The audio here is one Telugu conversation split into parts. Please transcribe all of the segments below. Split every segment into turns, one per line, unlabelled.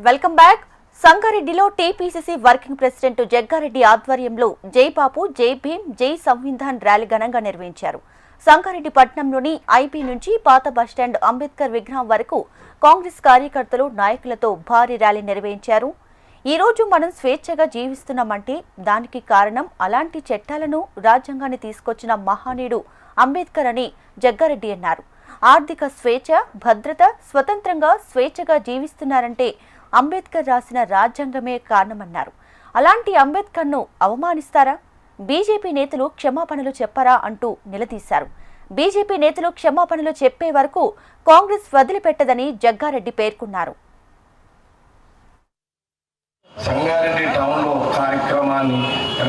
Welcome back. సంగారెడ్డిలో టీపీసీసీ వర్కింగ్ ప్రెసిడెంట్ జగ్గారెడ్డి ఆధ్వర్యంలో జై బాపు, జై భీమ్, జై సంవిధాన్ ర్యాలీ ఘనంగా నిర్వహించారు. సంగారెడ్డి పట్టణంలోని ఐపీ నుంచి పాత బస్టాండ్ అంబేద్కర్ విగ్రహం వరకు కాంగ్రెస్ కార్యకర్తలు, నాయకులతో భారీ ర్యాలీ నిర్వహించారు. ఈ రోజు మనం స్వేచ్ఛగా జీవిస్తున్నామంటే దానికి కారణం అలాంటి చట్టాలను, రాజ్యాంగాన్ని తీసుకొచ్చిన మహానీయుడు అంబేద్కర్ అని జగ్గారెడ్డి అన్నారు. ఆర్థిక స్వేచ్ఛ, భద్రత, స్వతంత్రంగా స్వేచ్ఛగా జీవిస్తున్నారంటే అంబేద్కర్ రాసిన రాజ్యాంగమే కారణమన్నారు. అలాంటి అంబేద్కర్ను అవమానిస్తారా? బీజేపీ నేతలు క్షమాపణలు చెప్పారా అంటూ నిలదీశారు. బీజేపీ నేతలు క్షమాపణలు చెప్పే వరకు కాంగ్రెస్ వదిలిపెట్టదని జగ్గారెడ్డి పేర్కొన్నారు.
సంగారెడ్డి టౌన్లో కార్యక్రమాన్ని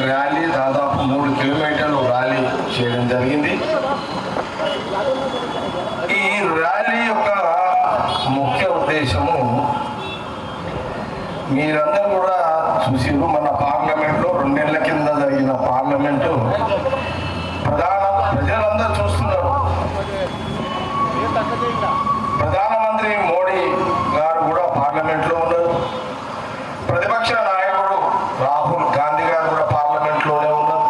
ర్యాలీ దాదాపు 3 కిలోమీటర్లు ర్యాలీ చేయడం జరిగింది. ఈ ర్యాలీ యొక్క ముఖ్య ఉద్దేశము మీరందరూ కూడా చూసిరు. మన పార్లమెంట్లో 2 నెలల కింద జరిగిన పార్లమెంటు ప్రజలందరూ చూస్తున్నారు. ప్రధానమంత్రి మోడీ గారు కూడా పార్లమెంట్లో ఉన్నారు. ప్రతిపక్ష నాయకుడు రాహుల్ గాంధీ గారు కూడా పార్లమెంట్లోనే ఉన్నారు.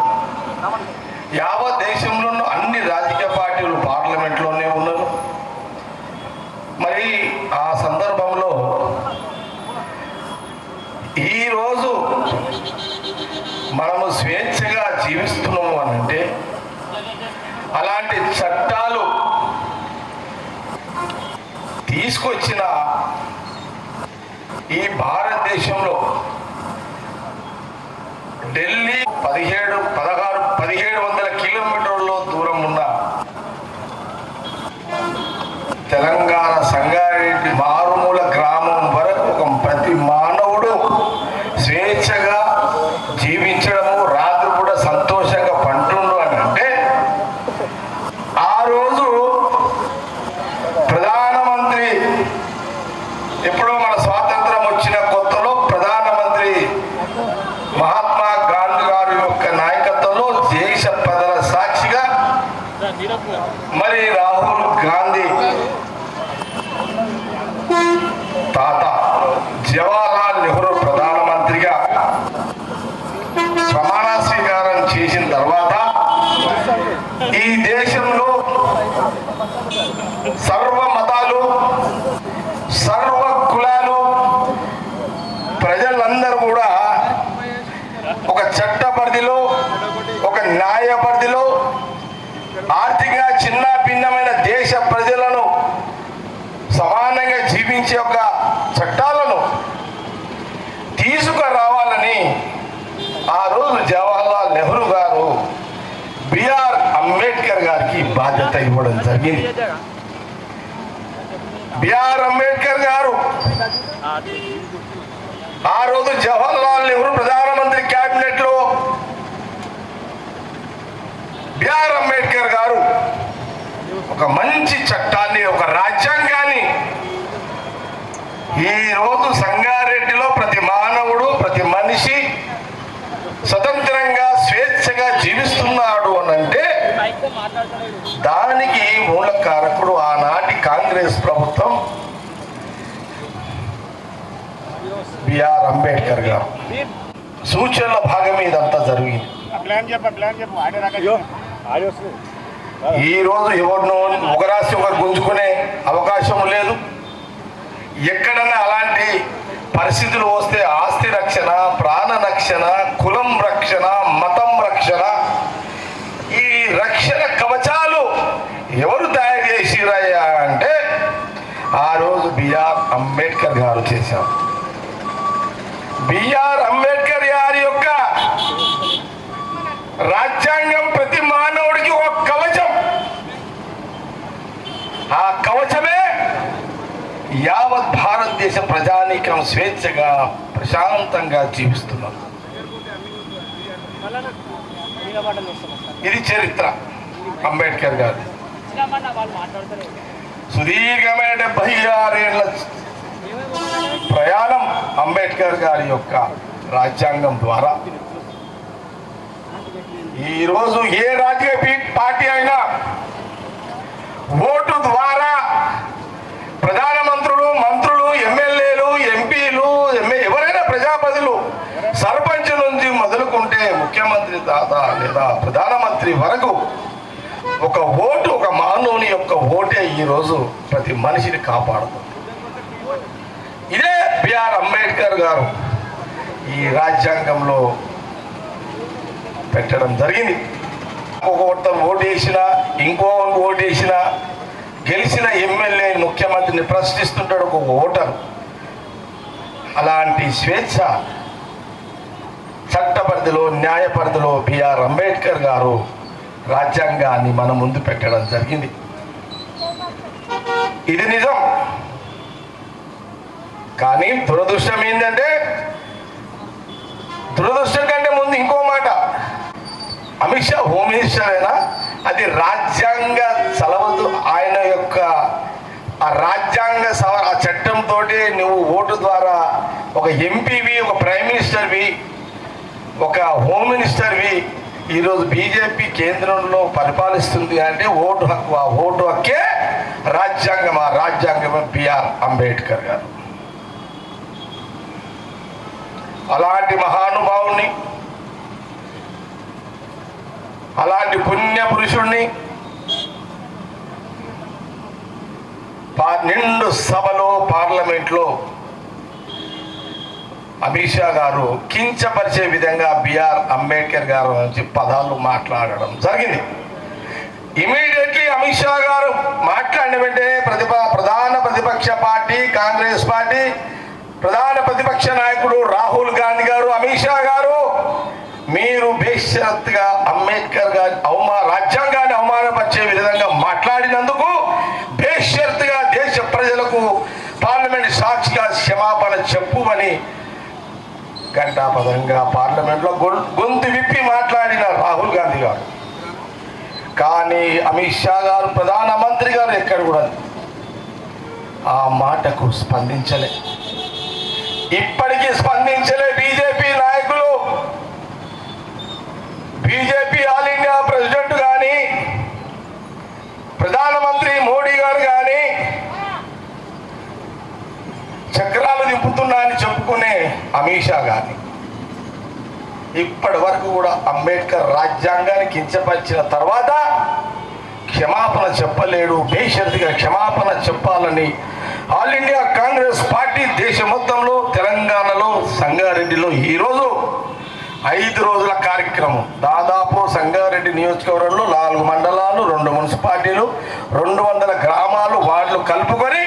యావత్ దేశంలో అన్ని రాజకీయ పార్టీలు పార్లమెంట్లోనే ఉన్నారు. మరి ఆ సందర్భంలో ఈరోజు మనము స్వేచ్ఛగా జీవిస్తున్నాము అని అంటే అలాంటి చట్టాలు తీసుకొచ్చిన ఈ భారతదేశంలో ఢిల్లీ 1700 కిలోమీటర్ల దూరం ఉన్న తెలంగాణ సంగారెడ్డి మారుమూల గ్రామం వరకు ఒక ప్రతి మానవుడు స్వేచ్ఛగా జీవించడము, రాత్రి కూడా సంతోషంగా పంటుండు అని అంటే ఆ రోజు ప్రధానమంత్రి ఎప్పుడో మన స్వాతంత్రం వచ్చిన కొత్తలో ప్రధానమంత్రి మహాత్మా గాంధీ గారి యొక్క నాయకత్వంలో దేశ ప్రజల సాక్షిగా మరి రాహుల్ గాంధీ తాత జవహర్లాల్ నెహ్రూ ప్రధానమంత్రిగా ప్రమాణ స్వీకారం చేసిన తర్వాత ఈ దేశంలో సర్వ మతాలు, సర్వ కులాలు ప్రజలందరూ కూడా ఒక చట్ట పరిధిలో, ఒక న్యాయ పరిధిలో ఆర్థికంగా చిన్న భిన్నమైన దేశ ప్రజలను సమానంగా జీవించే ఒక చట్టాలను తీసుకురావాలని ఆ రోజు జవహర్లాల్ నెహ్రూ గారు బిఆర్ అంబేద్కర్ గారికి బాధ్యత ఇవ్వడం జరిగింది. బిఆర్ అంబేద్కర్ గారు ఆ రోజు జవహర్లాల్ నెహ్రూ ప్రధానమంత్రి క్యాబినెట్ లో బిఆర్ అంబేద్కర్ గారు ఒక మంచి చట్టాన్ని, ఒక రాజ్యాంగాన్ని ఈ రోజు సంగారెడ్డిలో ప్రతి మానవుడు, ప్రతి మనిషి స్వతంత్రంగా స్వేచ్ఛగా జీవిస్తున్నాడు అని అంటే దానికి మూల కారకుడు ఆనాటి కాంగ్రెస్ ప్రభుత్వం బిఆర్ అంబేద్కర్ గారు సూచనల భాగం ఇదంతా జరిగింది. ఈ రోజు ఎవరినో ఒక రాశి ఒకరు గుంజుకునే అవకాశం లేదు. ఎక్కడన్నా అలాంటి పరిస్థితులు వస్తే ఆస్తి రక్షణ, ప్రాణ రక్షణ, కులం రక్షణ, మతం రక్షణ, ఈ రక్షణ కవచాలు ఎవరు తయారు చేసిరయ్యా అంటే ఆ రోజు బిఆర్ అంబేద్కర్ గారు చేశారు. బిఆర్ అంబేద్కర్ గారి యొక్క రాజ్యాంగం ప్రతి మానవుడికి ఒక కవచం. ఆ కవచమే యావత్ భారతదేశ ప్రజానీకం స్వేచ్ఛగా, ప్రశాంతంగా జీవిస్తున్నారు. ఇది చరిత్ర అంబేద్కర్ గారి. సుదీర్ఘమైన 76 ఏళ్ల ప్రయాణం అంబేద్కర్ గారి యొక్క రాజ్యాంగం ద్వారా ఈరోజు ఏ రాజకీయ పార్టీ అయినా ఓటు ద్వారా ప్రధానమంత్రులు, మంత్రులు, ఎమ్మెల్యేలు, ఎంపీలు, వరకు ఒక ఓటు, ఒక మానవుని యొక్క ఓటే ఈరోజు ప్రతి మనిషిని కాపాడుతుంది. ఇదే బిఆర్ అంబేద్కర్ గారు ఈ రాజ్యాంగంలో పెట్టడం జరిగింది. ఒక్కొక్క ఓటు వేసినా, ఇంకో ఓటు వేసినా, గెలిచిన ఎమ్మెల్యే ముఖ్యమంత్రిని ప్రశ్నిస్తుంటాడు ఒక ఓటరు. అలాంటి స్వేచ్ఛ చట్ట పరిధిలో, న్యాయ పరిధిలో బిఆర్ అంబేద్కర్ గారు రాజ్యాంగాన్ని మన ముందు పెట్టడం జరిగింది. ఇది నిజం. కానీ దురదృష్టం ఏంటంటే, దురదృష్టం కంటే ముందు ఇంకో మాట. అమిత్ షా హోమ్ మినిస్టర్ అయినా అది రాజ్యాంగ చలవదు. ఆయన యొక్క ఆ రాజ్యాంగ ఆ చట్టంతో నువ్వు ఓటు ద్వారా ఒక ఎంపీవి, ఒక ప్రైమ్ మినిస్టర్వి, ఒక హోమ్ మినిస్టర్వి ఈరోజు బీజేపీ కేంద్రంలో పరిపాలిస్తుంది అంటే ఓటు హక్కు. ఆ ఓటు హక్కే రాజ్యాంగం. ఆ రాజ్యాంగం బిఆర్ అంబేద్కర్ గారు. అలాంటి మహానుభావుని, అలాంటి పుణ్య పురుషుణ్ణి నిండు సభలో, పార్లమెంట్లో అమిత్ షా గారు కించపరిచే విధంగా బిఆర్ అంబేద్కర్ గారు నుంచి పదాలు మాట్లాడడం జరిగింది. ఇమీడియట్లీ అమిత్ షా గారు మాట్లాడిన వెంటనే ప్రధాన ప్రతిపక్ష పార్టీ కాంగ్రెస్ పార్టీ ప్రధాన ప్రతిపక్ష నాయకుడు రాహుల్ గాంధీ గారు, అమిత్ షా గారు, మీరు బేషరత్తుగా అంబేద్కర్ గారి రాజ్యాంగాన్ని అవమానపరిచే విధంగా మాట్లాడినందుకు బేషరత్తుగా దేశ ప్రజలకు పార్లమెంట్ సాక్షిగా క్షమాపణ చెప్పుమని ఘంటాపథంగా పార్లమెంట్లో గొంతు విప్పి మాట్లాడిన రాహుల్ గాంధీ గారు. కానీ అమిత్ షా గారు, ప్రధానమంత్రి గారు ఎక్కడ కూడా ఆ మాటకు స్పందించలే. ఇప్పటికీ స్పందించలే బీజేపీ నాయకులు. బీజేపీ ఆల్ ఇండియా ప్రెసిడెంట్ కానీ, ప్రధానమంత్రి మోడీ గారు కానీ చక్రాలు దింపుతున్నా అని చెప్పుకునే అమిత్ షా గారిని ఇప్పటి వరకు కూడా అంబేద్కర్ రాజ్యాంగాన్ని కించపరిచిన తర్వాత క్షమాపణ చెప్పలేడు. బేషరతుగా క్షమాపణ చెప్పాలని ఆల్ ఇండియా కాంగ్రెస్ పార్టీ దేశం మొత్తంలో, తెలంగాణలో, సంగారెడ్డిలో ఈరోజు 5 రోజుల కార్యక్రమం. దాదాపు సంగారెడ్డి నియోజకవర్గంలో 4 మండలాలు, 2 మున్సిపాలిటీలు, 200 గ్రామాలు, వార్డులు కలుపుకొని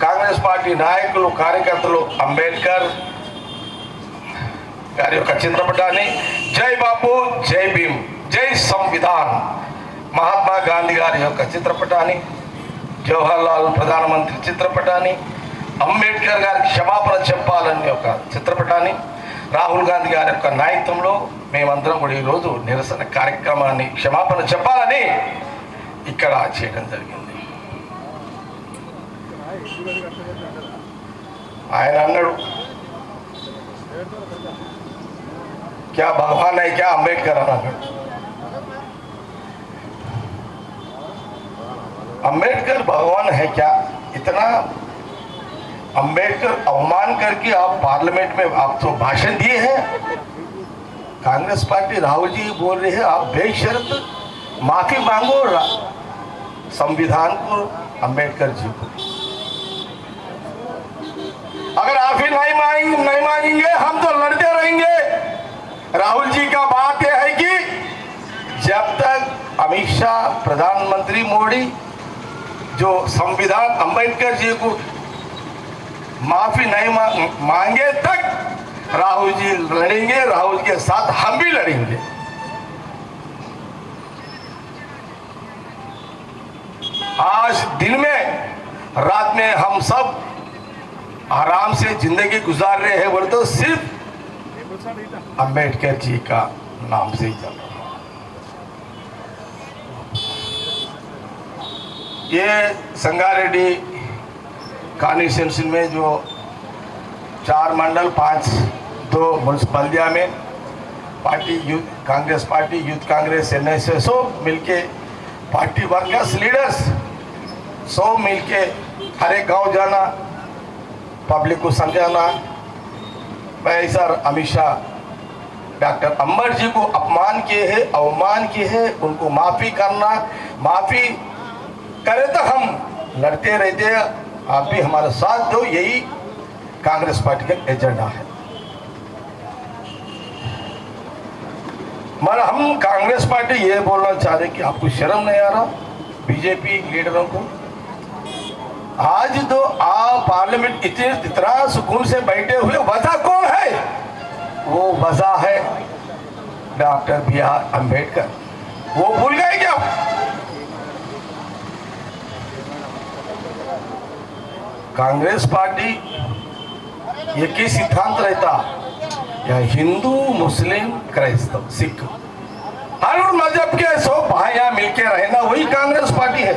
కాంగ్రెస్ పార్టీ నాయకులు, కార్యకర్తలు అంబేద్కర్ గారి యొక్క చిత్రపటాన్ని, జై బాపు, జై భీమ్, జై సంవిధాన్, మహాత్మా గాంధీ గారి యొక్క చిత్రపటాన్ని, జవహర్లాల్ ప్రధానమంత్రి చిత్రపటాన్ని, అంబేద్కర్ గారికి క్షమాపణ చెప్పాలని ఒక చిత్రపటాన్ని, రాహుల్ గాంధీ గారి యొక్క నాయకత్వంలో మేమందరం కూడా ఈరోజు నిరసన కార్యక్రమాన్ని క్షమాపణ చెప్పాలని ఇక్కడ చేయడం జరిగింది. ఆయన అన్నాడు, क्या भगवान है क्या अंबेडकर अన్నాడు. अंबेडकर भगवान है क्या? इतना अंबेडकर अवमान करके आप पार्लियामेंट में आप तो भाषण दिए हैं. कांग्रेस पार्टी राहुल जी बोल रहे हैं आप बेशर्त माफी मांगो संविधान को, अंबेडकर जी को. अगर आप ही नहीं मांगेंगे हम तो लड़ते रहेंगे. राहुल जी का बात यह है कि जब तक अमित शाह, प्रधानमंत्री मोदी जो संविधान अंबेडकर जी को माफी नहीं मांगे तक राहुल जी लड़ेंगे. राहुल के साथ हम भी लड़ेंगे. आज दिन में, रात में हम सब आराम से जिंदगी गुजार रहे हैं बोले तो सिर्फ अंबेडकर जी का नाम से ही चल रहा है. ये संगारेड्डी कॉन्स्टिट्यूंसी में जो 4 मंडल 2 म्यूनसिपलिटिया में party youth Congress party, youth Congress, NSSO मिलके पार्टी वर्कर्स लीडर्स सब मिलके हर एक गांव जाना, पब्लिक को समझाना. मैं सर अमित शाह डॉक्टर अम्बर जी को अपमान किए हैं, अवमान किए हैं, उनको माफ़ी करना, माफ़ी करे तो हम लड़ते रहते हैं। आप भी हमारा साथ दो, यही कांग्रेस पार्टी का एजेंडा है। मगर हम कांग्रेस पार्टी ये बोलना चाह रहे कि आपको शर्म नहीं आ रहा बीजेपी लीडरों को? आज तो आप पार्लियामेंट इतना सुकून से बैठे हुए, वजह कौन है? वो वजह है डॉक्टर B.R. अम्बेडकर। वो भूल गए क्या? कांग्रेस पार्टी एक ही सिद्धांत रहता, या हिंदू मुस्लिम क्राइस्तव सिख हर मजहब के सो भाइयां मिलके रहना, वही कांग्रेस पार्टी है।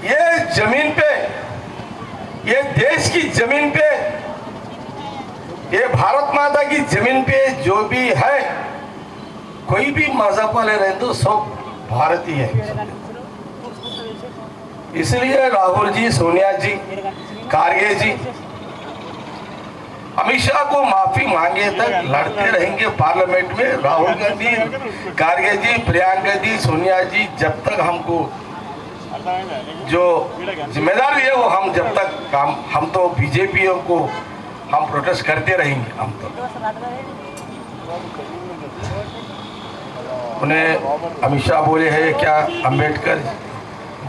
ये जमीन पे, ये देश की जमीन पे, ये भारत माता की जमीन पे जो भी है, कोई भी मजहब वाले रहे तो सब भारतीय है। इसलिए राहुल जी, सोनिया जी, खड़गे जी अमित शाह को माफी मांगे तक लड़ते रहेंगे पार्लियामेंट में। राहुल गांधी, खड़गे जी, प्रियंका जी, सोनिया जी, जब तक हमको जो जिम्मेदारी है वो हम जब तक हम तो बीजेपी को हम प्रोटेस्ट करते रहेंगे। हम तो उन्हें अमित शाह बोले हैं क्या अम्बेडकर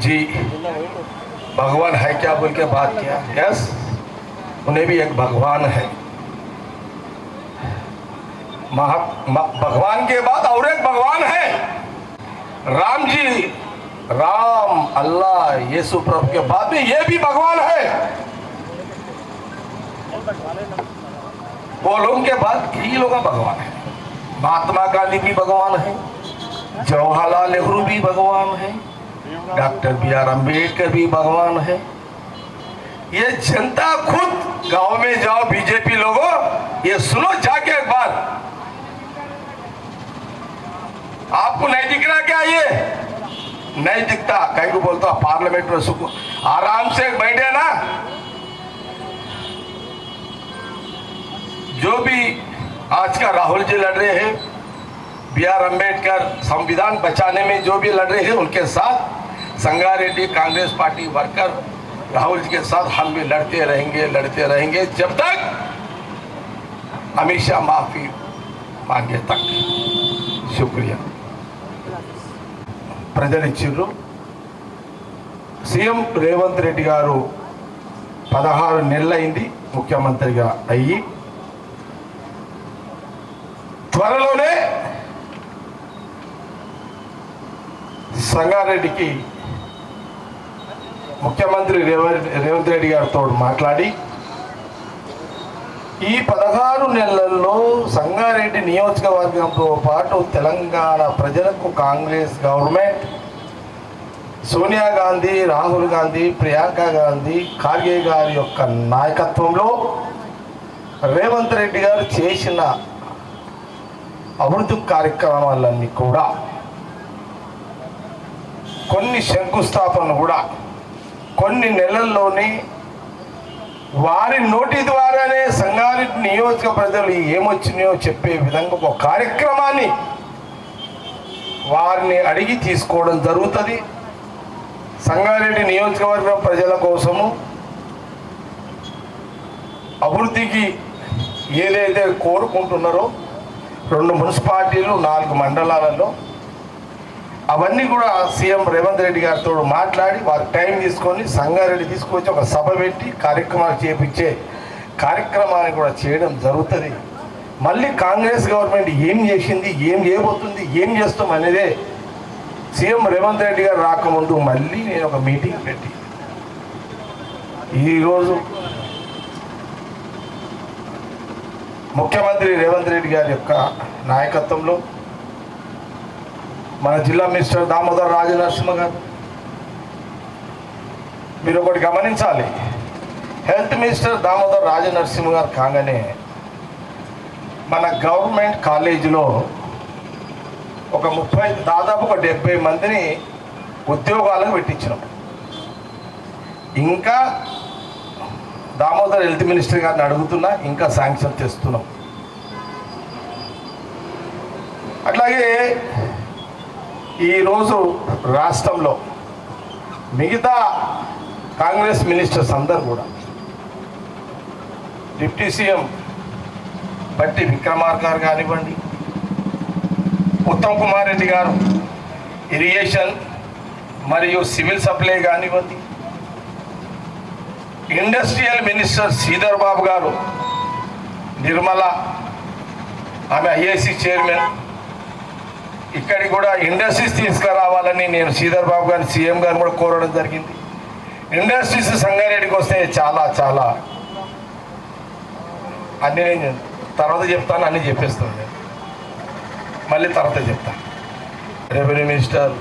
जी भगवान है क्या बोल के बात किया। यस, उन्हें भी एक भगवान है। भगवान के बाद और एक भगवान है राम जी, राम, अल्लाह, यीशु प्रभु के बाद में ये भी भगवान है। वो लोगों के बाद कई लोग भगवान है। महात्मा गांधी भी भगवान है, जवाहरलाल नेहरू भी भगवान है, डॉक्टर B.R. अम्बेडकर भी भगवान है। ये जनता खुद गांव में जाओ, बीजेपी लोगों ये सुनो जाके एक बार, आपको नहीं दिख रहा क्या? ये नहीं दिखता, कहीं को बोलता पार्लियामेंट में सुकून आराम से बैठे ना। जो भी आज का राहुल जी लड़ रहे हैं, B.R. अम्बेडकर संविधान बचाने में जो भी लड़ रहे हैं, उनके साथ संगारेड्डी कांग्रेस पार्टी वर्कर राहुल जी के साथ हम भी लड़ते रहेंगे जब तक अमित शाह माफी मांगे तक। शुक्रिया। ప్రజలు ఇచ్చిర్రు। సీఎం రేవంత్ రెడ్డి గారు 16 నెలలైంది ముఖ్యమంత్రిగా అయ్యి, త్వరలోనే సంగారెడ్డికి ముఖ్యమంత్రి రేవంత్ రెడ్డి గారితో మాట్లాడి ఈ 16 నెలల్లో సంగారెడ్డి నియోజకవర్గంతో పాటు తెలంగాణ ప్రజలకు కాంగ్రెస్ గవర్నమెంట్, సోనియా గాంధీ, రాహుల్ గాంధీ, ప్రియాంక గాంధీ, ఖార్గే గారి యొక్క నాయకత్వంలో రేవంత్ రెడ్డి గారు చేసిన అభివృద్ధి కార్యక్రమాలన్నీ కూడా, కొన్ని శంకుస్థాపనలు కూడా కొన్ని నెలల్లోనే వారి నోటి ద్వారానే సంగారెడ్డి నియోజక ప్రజలు ఏమొచ్చినాయో చెప్పే విధంగా ఒక కార్యక్రమాన్ని వారిని అడిగి తీసుకోవడం జరుగుతుంది। సంగారెడ్డి నియోజకవర్గం ప్రజల కోసము అభివృద్ధికి ఏదైతే కోరుకుంటున్నారో 2 మున్సిపాలిటీలు, 4 మండలాలలో అవన్నీ కూడా సీఎం రేవంత్ రెడ్డి గారితో మాట్లాడి వారి టైం తీసుకొని సంగారెడ్డి తీసుకొచ్చి ఒక సభ పెట్టి కార్యక్రమాలు చేపించే కార్యక్రమాన్ని కూడా చేయడం జరుగుతుంది। మళ్ళీ కాంగ్రెస్ గవర్నమెంట్ ఏం చేసింది, ఏం చేయబోతుంది, ఏం చేస్తాం అనేదే సీఎం రేవంత్ రెడ్డి గారు రాకముందు మళ్ళీ నేను ఒక మీటింగ్ పెట్టి ఈరోజు ముఖ్యమంత్రి రేవంత్ రెడ్డి గారి యొక్క నాయకత్వంలో మన జిల్లా మినిస్టర్ దామోదర్ రాజనరసింహ గారు, మీరు ఒకటి గమనించాలి, హెల్త్ మినిస్టర్ దామోదర్ రాజనరసింహ గారు కాగానే మన గవర్నమెంట్ కాలేజీలో ఒక 30 దాదాపు ఒక 70 మందిని ఉద్యోగాలకు పెట్టించినాం। ఇంకా దామోదర్ హెల్త్ మినిస్టర్ గారిని అడుగుతున్నా, ఇంకా శాంక్షన్ తెస్తున్నాం. అట్లాగే ఈరోజు రాష్ట్రంలో మిగతా కాంగ్రెస్ మినిస్టర్స్ అందరు కూడా డిప్యూటీ సీఎం బట్టి విక్రమార్క గారు కానివ్వండి, ఉత్తమ్ కుమార్ రెడ్డి గారు ఇరిగేషన్ మరియు సివిల్ సప్లై కానివ్వండి, ఇండస్ట్రియల్ మినిస్టర్ శ్రీధర్ బాబు గారు నిర్మల, ఆమె ఐఏసీ చైర్మన్, ఇక్కడికి కూడా ఇండస్ట్రీస్ తీసుకురావాలని నేను శ్రీధర్ బాబు గారిని సీఎం గారిని కూడా కోరడం జరిగింది. ఇండస్ట్రీస్ సంగారెడ్డికి వస్తే చాలా చాలా అన్నీ నేను తర్వాత చెప్తాను, అన్నీ చెప్పేస్తాను నేను, మళ్ళీ తర్వాత చెప్తాను. రెవెన్యూ మినిస్టర్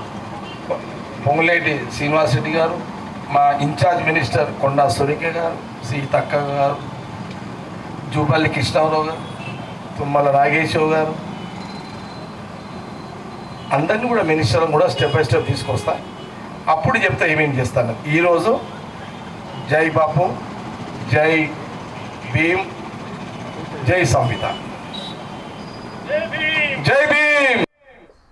పొంగులేటి శ్రీనివాస్ రెడ్డి గారు, మా ఇన్ఛార్జ్ మినిస్టర్ కొండా సురేఖ గారు, సీతక్క గారు, జూపల్లి కృష్ణారావు గారు, తుమ్మల నాగేశ్వర గారు, అందరినీ కూడా మినిస్టర్లను కూడా స్టెప్ బై స్టెప్ తీసుకొస్తా. అప్పుడు చెప్తా ఏమేమి చేస్తాను. ఈరోజు జై బాపు, జై భీమ్, జై సంవిధాన్, జై భీమ్.